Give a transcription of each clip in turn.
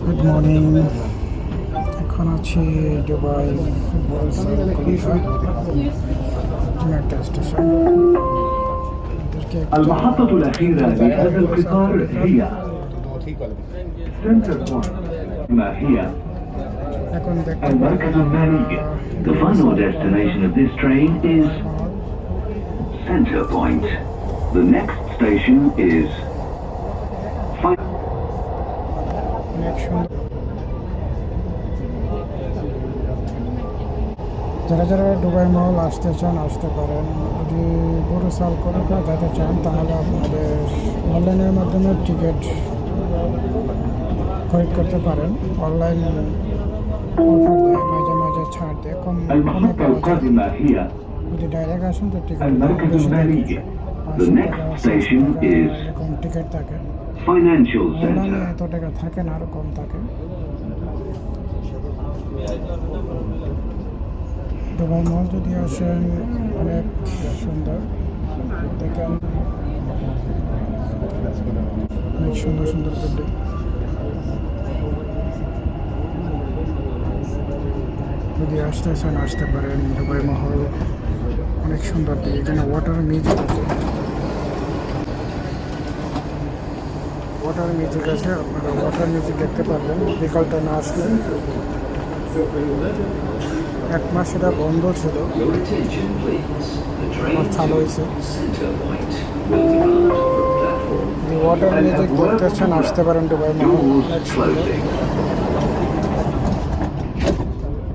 Good morning. এখন আছি Dubai Burj Khalifa metro station. المحطة الأخيرة لهذا القطار هي سنتر بوينت. ما هي المركز المالي. The final destination of this train is Center Point. The next station is যারা যারা Dubai মল আসতে চান আসতে পারেন। যদি বুর্জ আল খলিফা যেতে চান তাহলে আপনাদের অনলাইনের মাধ্যমে টিকিট খরিদ করতে পারেন। অনলাইন অফার দেয়, মাঝে মাঝে ছাড় দেয়, কমে المحطة পাওয়া যায়। القادمة هي যদি ডাইরেক্ট আসেন তো ticket المركز المالي. The next station is এরকম টিকিট থাকে। Financial অনলাইনে Center. এত টাকা থাকে না, আরও কম থাকে। দুবাই মল যদি আসেন অনেক সুন্দর, দেখেন অনেক সুন্দর সুন্দর বিল্ডিং। যদি আসতেছেন আসতে পারেন। দুবাই মহল অনেক সুন্দর দিকে, এখানে ওয়াটার মিউজিক আছে। ওয়াটার মিউজিক আছে, আপনারা ওয়াটার মিউজিক দেখতে পারবেন বিকালটা না আসলে। এক মাস এটা বন্ধ ছিল, আমার চালু হয়েছে। যদি ওয়াটার মিউজিক দেখতে চান আসতে পারেন দুবাই মহল, অনেক সুন্দর।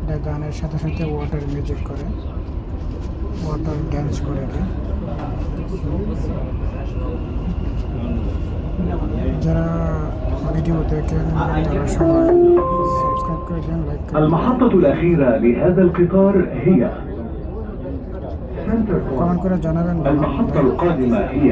এটা গানের সাথে সাথে ওয়াটার মিউজিক করে, ওয়াটার ড্যান্স করে কি। যারা ভিডিও দেখেন তারা সবাই সাবস্ক্রাইব করে দেন, লাইক করে দেন। المحطة الأخيرة لهذا القطار هي Center কমেন্ট Point. করে জানাবেন। المحطة القادمة هي